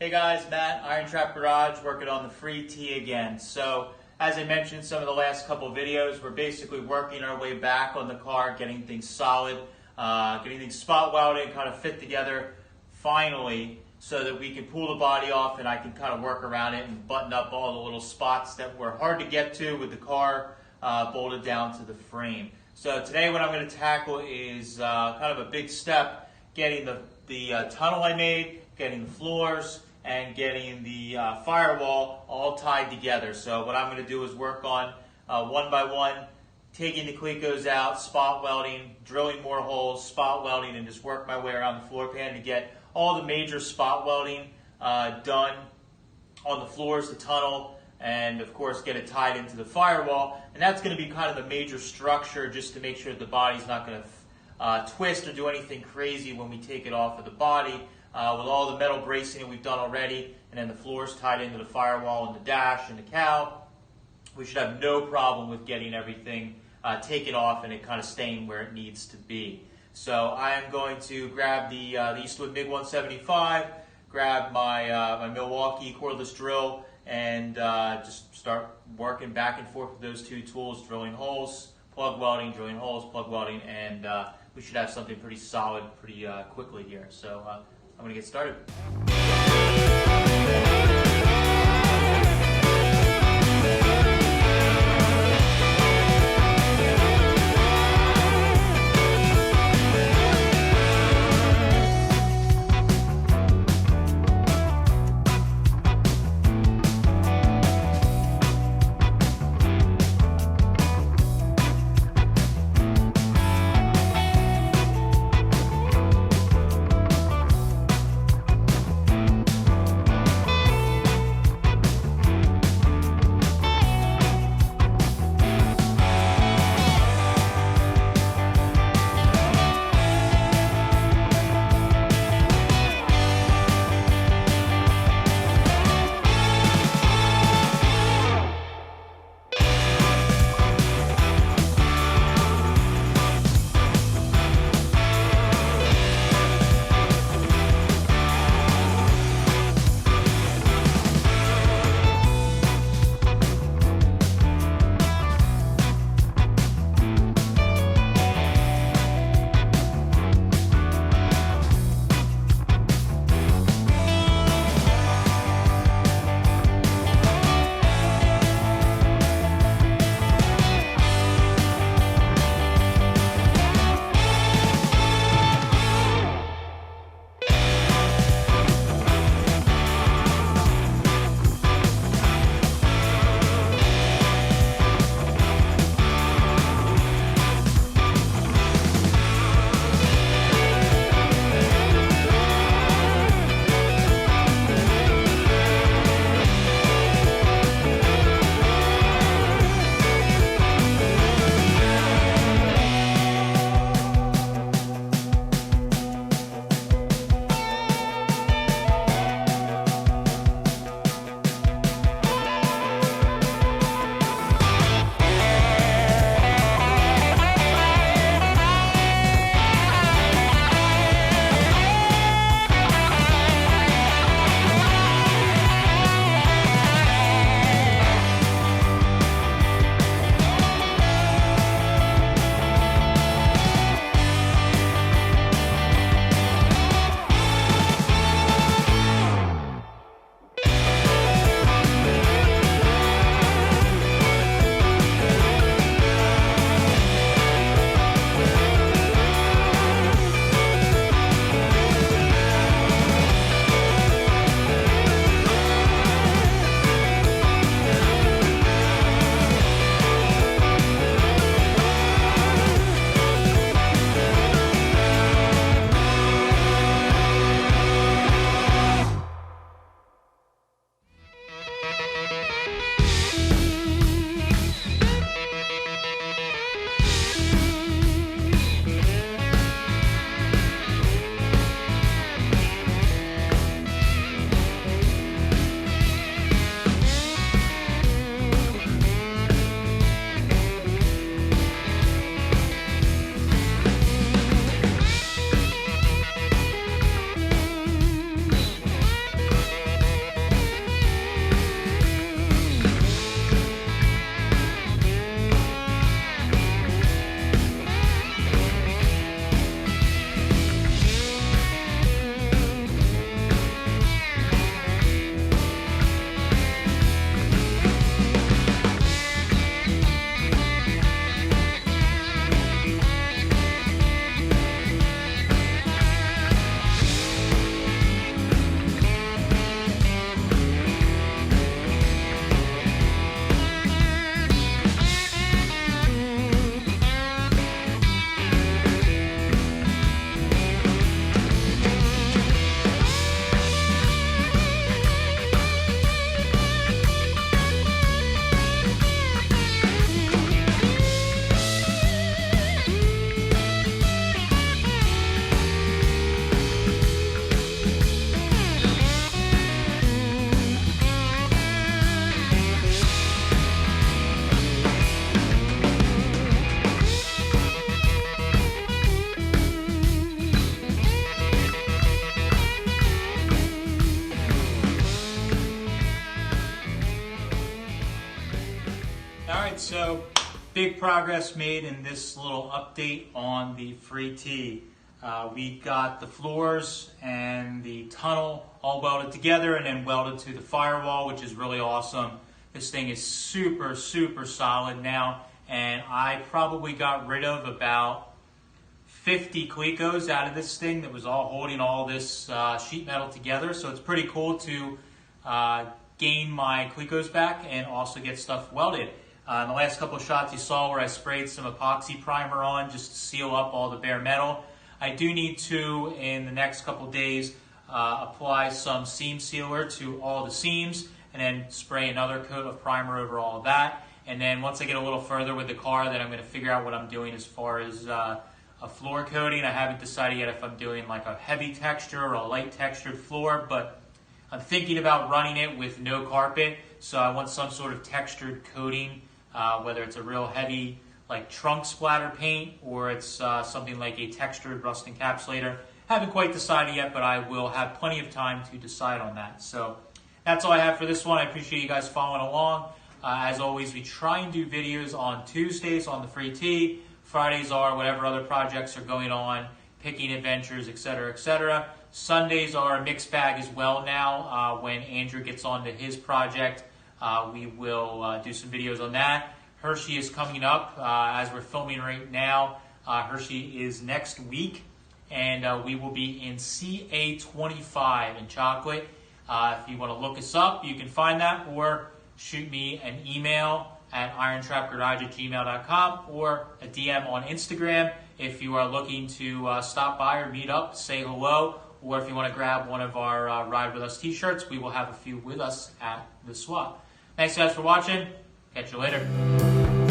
Hey guys, Matt, IronTrap Garage, working on the free T again. So, as I mentioned some of the last couple of videos, we're basically working our way back on the car, getting things solid, getting things spot welded, kind of fit together finally, so that we can pull the body off and I can kind of work around it and button up all the little spots that were hard to get to with the car bolted down to the frame. So today what I'm going to tackle is kind of a big step, getting the tunnel I made, getting the floors, and getting the firewall all tied together. So what I'm going to do is work on one by one, taking the clecos out, spot welding, drilling more holes, spot welding, and just work my way around the floor pan to get all the major spot welding done on the floors, the tunnel, and of course get it tied into the firewall. And that's going to be kind of the major structure, just to make sure that the body's not going to twist or do anything crazy when we take it off of the body. With all the metal bracing that we've done already, and then the floors tied into the firewall and the dash and the cow, we should have no problem with getting everything taken off and it kind of staying where it needs to be. So I am going to grab the Eastwood MiG 175, grab my Milwaukee cordless drill, and just start working back and forth with those two tools, drilling holes, plug welding, drilling holes, plug welding, and we should have something pretty solid pretty quickly here. So I'm going to get started. big progress made in this little update on the free T. We got the floors and the tunnel all welded together and then welded to the firewall, which is really awesome. This thing is super, super solid now, and I probably got rid of about 50 clecos out of this thing that was all holding all this sheet metal together. So it's pretty cool to gain my clecos back and also get stuff welded. In the last couple of shots you saw where I sprayed some epoxy primer on just to seal up all the bare metal. I do need to, in the next couple days, apply some seam sealer to all the seams and then spray another coat of primer over all of that. And then once I get a little further with the car, then I'm going to figure out what I'm doing as far as a floor coating. I haven't decided yet if I'm doing like a heavy texture or a light textured floor, but I'm thinking about running it with no carpet. So I want some sort of textured coating, whether it's a real heavy like trunk splatter paint or it's something like a textured rust encapsulator. Haven't quite decided yet, but I will have plenty of time to decide on that. So that's all I have for this one. I appreciate you guys following along. As always, we try and do videos on Tuesdays on the free T. Fridays are whatever other projects are going on, picking adventures, etc., etc. Sundays are a mixed bag as well now. When Andrew gets on to his project, we will do some videos on that. Hershey is coming up as we're filming right now. Hershey is next week, and we will be in CA25 in chocolate. If you want to look us up, you can find that, or shoot me an email at irontrapgarage@gmail.com or a DM on Instagram if you are looking to stop by or meet up, say hello, or if you want to grab one of our Ride With Us t-shirts. We will have a few with us at the swap. Thanks guys for watching. Catch you later.